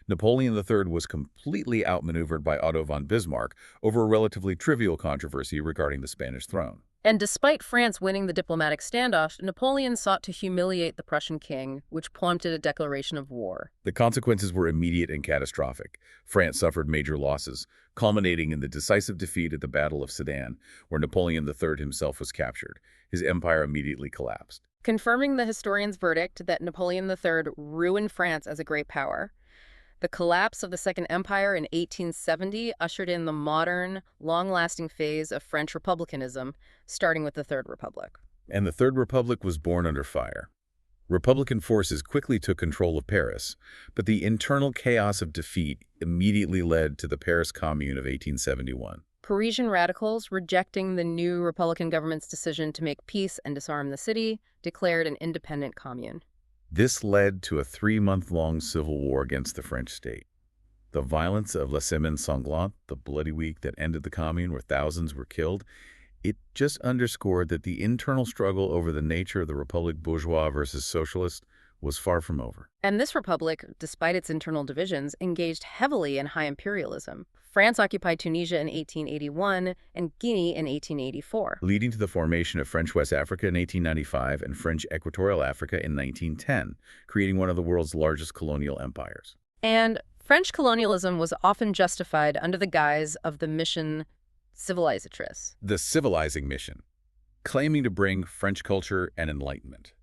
Napoleon III was completely outmaneuvered by Otto von Bismarck over a relatively trivial controversy regarding the Spanish throne. And despite France winning the diplomatic standoff, Napoleon sought to humiliate the Prussian king, which prompted a declaration of war. The consequences were immediate and catastrophic. France suffered major losses, culminating in the decisive defeat at the Battle of Sedan, where Napoleon III himself was captured. His empire immediately collapsed. Confirming the historian's verdict that Napoleon III ruined France as a great power, the collapse of the Second Empire in 1870 ushered in the modern, long-lasting phase of French republicanism, starting with the Third Republic. And the Third Republic was born under fire. Republican forces quickly took control of Paris, but the internal chaos of defeat immediately led to the Paris Commune of 1871. Parisian radicals, rejecting the new Republican government's decision to make peace and disarm the city, declared an independent commune. This led to a 3-month-long civil war against the French state. The violence of La Semaine Sanglante, the bloody week that ended the Commune where thousands were killed, it just underscored that the internal struggle over the nature of the Republic bourgeois versus socialist was far from over. And this republic, despite its internal divisions, engaged heavily in high imperialism. France occupied Tunisia in 1881 and Guinea in 1884. Leading to the formation of French West Africa in 1895 and French Equatorial Africa in 1910, creating one of the world's largest colonial empires. And French colonialism was often justified under the guise of the mission Civilisatrice. The civilizing mission, claiming to bring French culture and enlightenment.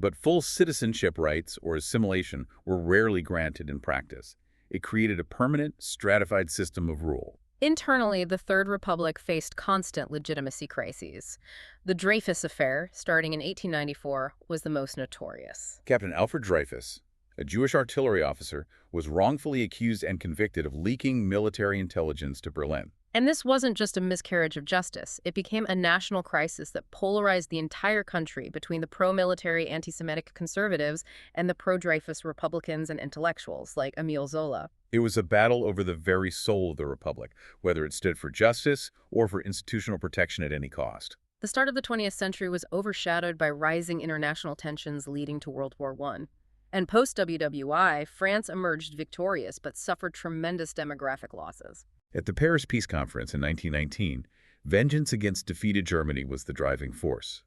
But full citizenship rights or assimilation were rarely granted in practice. It created a permanent, stratified system of rule. Internally, the Third Republic faced constant legitimacy crises. The Dreyfus Affair, starting in 1894, was the most notorious. Captain Alfred Dreyfus, a Jewish artillery officer, was wrongfully accused and convicted of leaking military intelligence to Berlin. And this wasn't just a miscarriage of justice. It became a national crisis that polarized the entire country between the pro-military anti-Semitic conservatives and the pro-Dreyfus Republicans and intellectuals like Émile Zola. It was a battle over the very soul of the Republic, whether it stood for justice or for institutional protection at any cost. The start of the 20th century was overshadowed by rising international tensions leading to World War I. And post-WWI, France emerged victorious but suffered tremendous demographic losses. At the Paris Peace Conference in 1919, vengeance against defeated Germany was the driving force.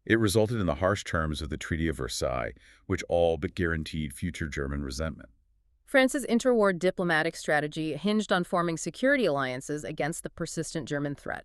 It resulted in the harsh terms of the Treaty of Versailles, which all but guaranteed future German resentment. France's interwar diplomatic strategy hinged on forming security alliances against the persistent German threat.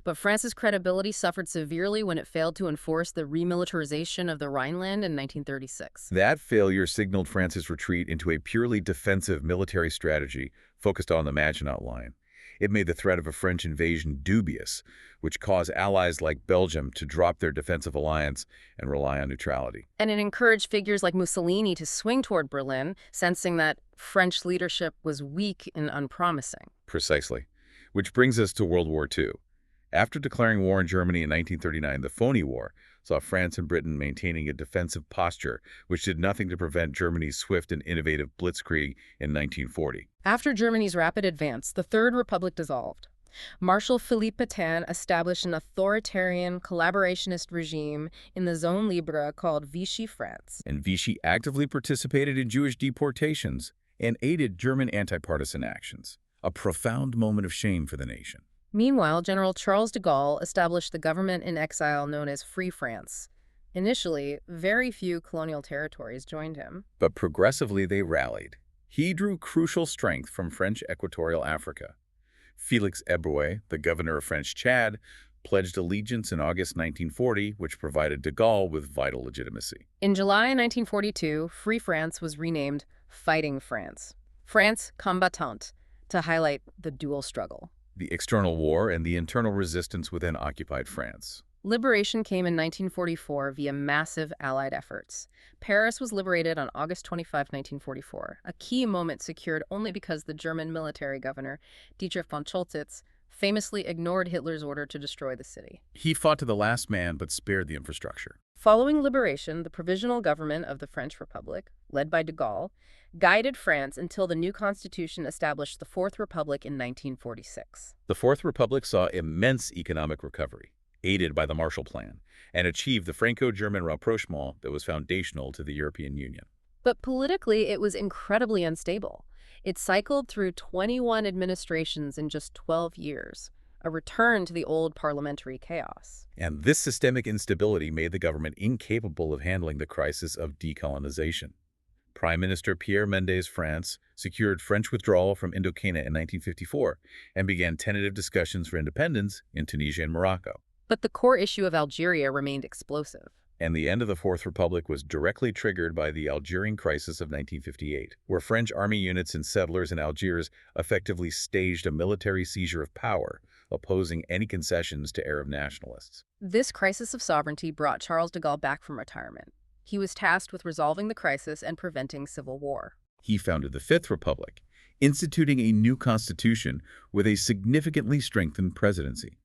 But France's credibility suffered severely when it failed to enforce the remilitarization of the Rhineland in 1936. That failure signaled France's retreat into a purely defensive military strategy focused on the Maginot Line. It made the threat of a French invasion dubious, which caused allies like Belgium to drop their defensive alliance and rely on neutrality. And it encouraged figures like Mussolini to swing toward Berlin, sensing that French leadership was weak and unpromising. Precisely. Which brings us to World War II. After declaring war on Germany in 1939, the Phony War saw France and Britain maintaining a defensive posture, which did nothing to prevent Germany's swift and innovative blitzkrieg in 1940. After Germany's rapid advance, the Third Republic dissolved. Marshal Philippe Pétain established an authoritarian collaborationist regime in the Zone Libre called Vichy France. And Vichy actively participated in Jewish deportations and aided German anti-partisan actions, a profound moment of shame for the nation. Meanwhile, General Charles de Gaulle established the government in exile known as Free France. Initially, very few colonial territories joined him. But progressively they rallied. He drew crucial strength from French Equatorial Africa. Félix Éboué, the governor of French Chad, pledged allegiance in August 1940, which provided de Gaulle with vital legitimacy. In July 1942, Free France was renamed Fighting France, France Combattante, to highlight the dual struggle. The external war and the internal resistance within occupied France. Liberation came in 1944 via massive Allied efforts. Paris was liberated on August 25, 1944, a key moment secured only because the German military governor, Dietrich von Choltitz, famously ignored Hitler's order to destroy the city. He fought to the last man but spared the infrastructure. Following liberation, the provisional government of the French Republic, led by de Gaulle, guided France until the new constitution established the Fourth Republic in 1946. The Fourth Republic saw immense economic recovery, aided by the Marshall Plan, and achieved the Franco-German rapprochement that was foundational to the European Union. But politically, it was incredibly unstable. It cycled through 21 administrations in just 12 years, a return to the old parliamentary chaos. And this systemic instability made the government incapable of handling the crisis of decolonization. Prime Minister Pierre Mendès France secured French withdrawal from Indochina in 1954 and began tentative discussions for independence in Tunisia and Morocco. But the core issue of Algeria remained explosive. And the end of the Fourth Republic was directly triggered by the Algerian crisis of 1958, where French army units and settlers in Algiers effectively staged a military seizure of power, opposing any concessions to Arab nationalists. This crisis of sovereignty brought Charles de Gaulle back from retirement. He was tasked with resolving the crisis and preventing civil war. He founded the Fifth Republic, instituting a new constitution with a significantly strengthened presidency,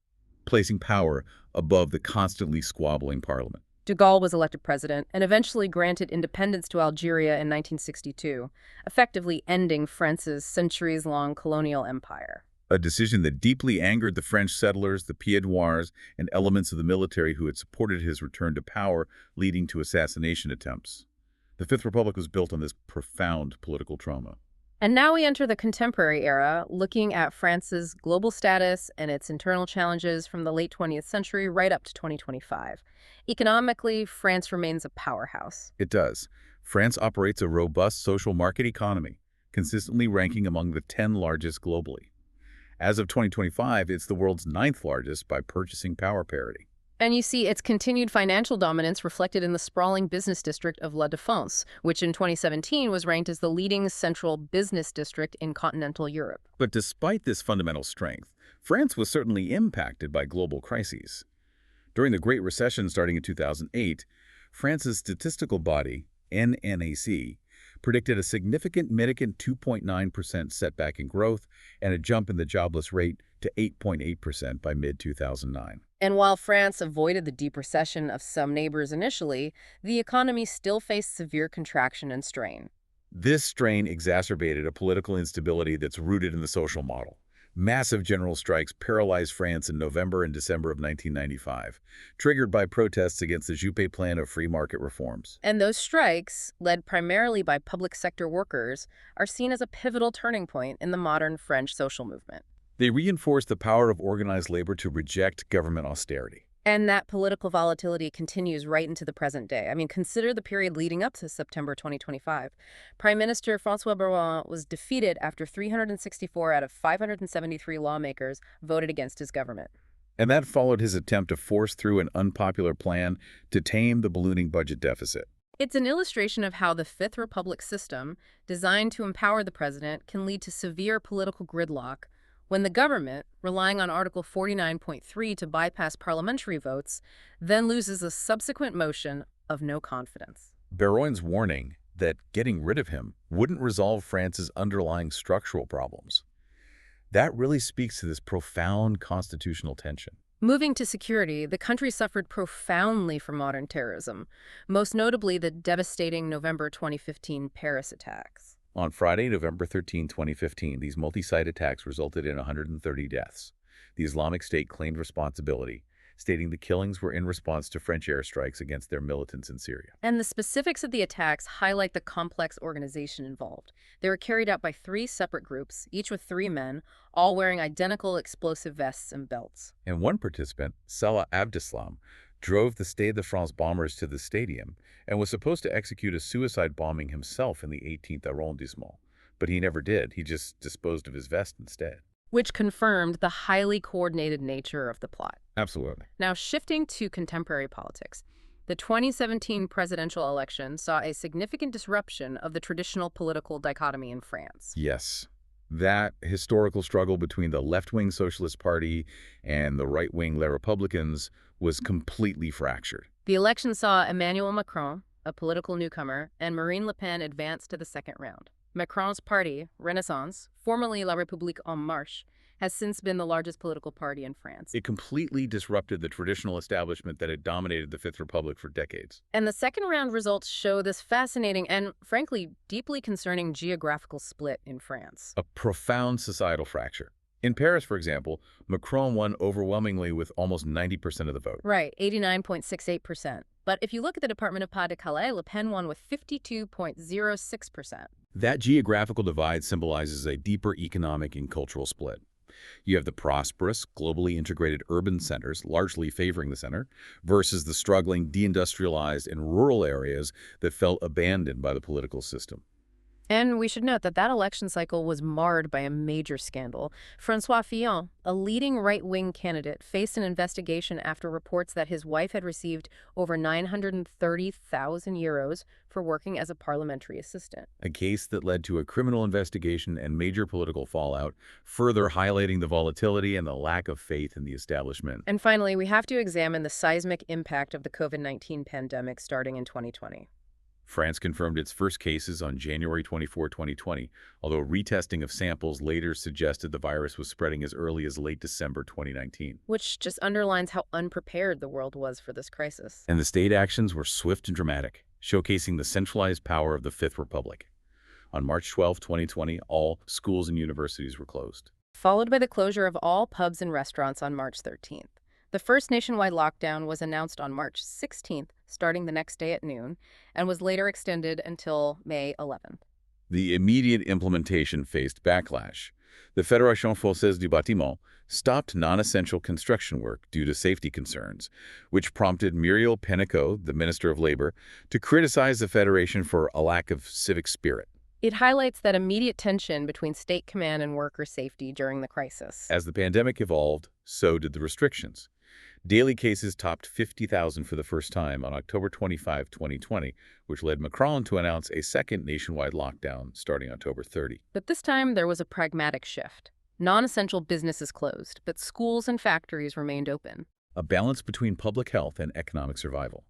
placing power above the constantly squabbling parliament. De Gaulle was elected president and eventually granted independence to Algeria in 1962, effectively ending France's centuries-long colonial empire. A decision that deeply angered the French settlers, the Pied Noirs, and elements of the military who had supported his return to power, leading to assassination attempts. The Fifth Republic was built on this profound political trauma. And now we enter the contemporary era, looking at France's global status and its internal challenges from the late 20th century right up to 2025. Economically, France remains a powerhouse. It does. France operates a robust social market economy, consistently ranking among the 10 largest globally. As of 2025, it's the world's 9th largest by purchasing power parity. And you see its continued financial dominance reflected in the sprawling business district of La Défense, which in 2017 was ranked as the leading central business district in continental Europe. But despite this fundamental strength, France was certainly impacted by global crises. During the Great Recession starting in 2008, France's statistical body, NNAC, predicted a significant mitigant 2.9% setback in growth and a jump in the jobless rate to 8.8% by mid-2009. And while France avoided the deep recession of some neighbors initially, the economy still faced severe contraction and strain. This strain exacerbated a political instability that's rooted in the social model. Massive general strikes paralyzed France in November and December of 1995, triggered by protests against the Juppé plan of free market reforms. And those strikes, led primarily by public sector workers, are seen as a pivotal turning point in the modern French social movement. They reinforced the power of organized labor to reject government austerity. And that political volatility continues right into the present day. I mean, consider the period leading up to September 2025. Prime Minister François Bayrou was defeated after 364 out of 573 lawmakers voted against his government. And that followed his attempt to force through an unpopular plan to tame the ballooning budget deficit. It's an illustration of how the Fifth Republic system, designed to empower the president, can lead to severe political gridlock when the government, relying on Article 49.3 to bypass parliamentary votes, then loses a subsequent motion of no confidence. Bayrou's warning that getting rid of him wouldn't resolve France's underlying structural problems. That really speaks to this profound constitutional tension. Moving to security, the country suffered profoundly from modern terrorism, most notably the devastating November 2015 Paris attacks. On Friday, November 13, 2015, these multi-site attacks resulted in 130 deaths. The Islamic State claimed responsibility, stating the killings were in response to French airstrikes against their militants in Syria. And the specifics of the attacks highlight the complex organization involved. They were carried out by 3 separate groups, each with 3 men, all wearing identical explosive vests and belts. And one participant, Salah Abdeslam, drove the Stade de France bombers to the stadium and was supposed to execute a suicide bombing himself in the 18th arrondissement. But he never did. He just disposed of his vest instead. Which confirmed the highly coordinated nature of the plot. Absolutely. Now, shifting to contemporary politics, the 2017 presidential election saw a significant disruption of the traditional political dichotomy in France. Yes. That historical struggle between the left-wing Socialist Party and the right-wing Les Républicains was completely fractured. The election saw Emmanuel Macron, a political newcomer, and Marine Le Pen advance to the second round. Macron's party, Renaissance, formerly La République En Marche, has since been the largest political party in France. It completely disrupted the traditional establishment that had dominated the Fifth Republic for decades. And the second round results show this fascinating and, frankly, deeply concerning geographical split in France. A profound societal fracture. In Paris, for example, Macron won overwhelmingly with almost 90% of the vote. Right, 89.68%. But if you look at the Department of Pas-de-Calais, Le Pen won with 52.06%. That geographical divide symbolizes a deeper economic and cultural split. You have the prosperous, globally integrated urban centers, largely favoring the center, versus the struggling, deindustrialized, and rural areas that felt abandoned by the political system. And we should note that that election cycle was marred by a major scandal. François Fillon, a leading right-wing candidate, faced an investigation after reports that his wife had received over 930,000 euros for working as a parliamentary assistant. A case that led to a criminal investigation and major political fallout, further highlighting the volatility and the lack of faith in the establishment. And finally, we have to examine the seismic impact of the COVID-19 pandemic starting in 2020. France confirmed its first cases on January 24, 2020, although retesting of samples later suggested the virus was spreading as early as late December 2019. Which just underlines how unprepared the world was for this crisis. And the state actions were swift and dramatic, showcasing the centralized power of the Fifth Republic. On March 12, 2020, all schools and universities were closed. Followed by the closure of all pubs and restaurants on March 13th. The first nationwide lockdown was announced on March 16th, starting the next day at noon, and was later extended until May 11th. The immediate implementation faced backlash. The Fédération Française du Bâtiment stopped non-essential construction work due to safety concerns, which prompted Muriel Pénicaud, the Minister of Labor, to criticize the Federation for a lack of civic spirit. It highlights that immediate tension between state command and worker safety during the crisis. As the pandemic evolved, so did the restrictions. Daily cases topped 50,000 for the first time on October 25, 2020, which led Macron to announce a second nationwide lockdown starting October 30. But this time, there was a pragmatic shift. Non-essential businesses closed, but schools and factories remained open. A balance between public health and economic survival.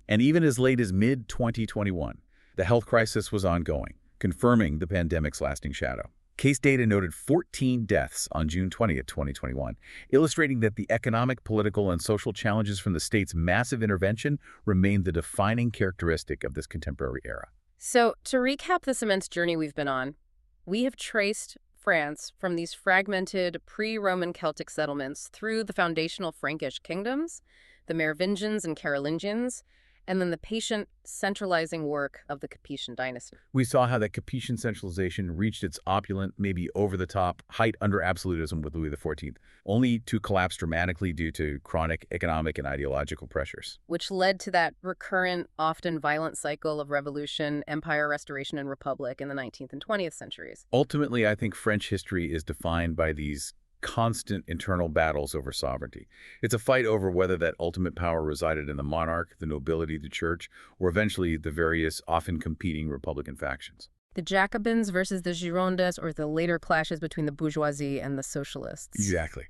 And even as late as mid-2021, the health crisis was ongoing, confirming the pandemic's lasting shadow. Case data noted 14 deaths on June 20, 2021, illustrating that the economic, political, and social challenges from the state's massive intervention remain the defining characteristic of this contemporary era. So, to recap this immense journey we've been on, we have traced France from these fragmented pre-Roman Celtic settlements through the foundational Frankish kingdoms, the Merovingians and Carolingians, and then the patient, centralizing work of the Capetian dynasty. We saw how that Capetian centralization reached its opulent, maybe over-the-top height under absolutism with Louis XIV, only to collapse dramatically due to chronic economic and ideological pressures. Which led to that recurrent, often violent cycle of revolution, empire restoration, and republic in the 19th and 20th centuries. Ultimately, I think French history is defined by these constant internal battles over sovereignty. It's a fight over whether that ultimate power resided in the monarch, the nobility, the church, or eventually the various, often competing Republican factions. The Jacobins versus the Girondins, or the later clashes between the bourgeoisie and the socialists. Exactly.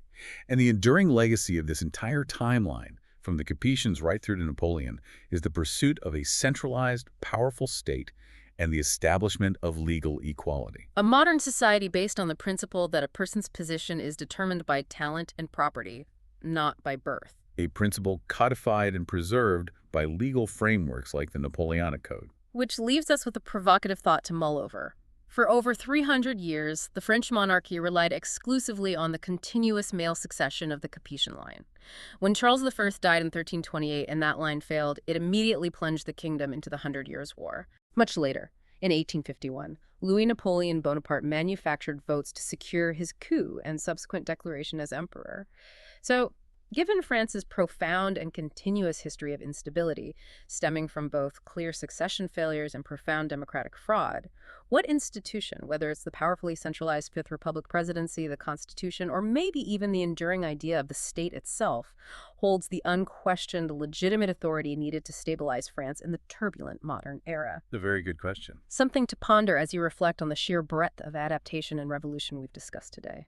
And the enduring legacy of this entire timeline, from the Capetians right through to Napoleon, is the pursuit of a centralized, powerful state and the establishment of legal equality. A modern society based on the principle that a person's position is determined by talent and property, not by birth. A principle codified and preserved by legal frameworks like the Napoleonic Code. Which leaves us with a provocative thought to mull over. For over 300 years, the French monarchy relied exclusively on the continuous male succession of the Capetian line. When Charles I died in 1328 and that line failed, it immediately plunged the kingdom into the 100 Years' War. Much later, in 1851, Louis Napoleon Bonaparte manufactured votes to secure his coup and subsequent declaration as emperor. So, given France's profound and continuous history of instability, stemming from both clear succession failures and profound democratic fraud, what institution, whether it's the powerfully centralized Fifth Republic presidency, the Constitution, or maybe even the enduring idea of the state itself, holds the unquestioned legitimate authority needed to stabilize France in the turbulent modern era? A very good question. Something to ponder as you reflect on the sheer breadth of adaptation and revolution we've discussed today.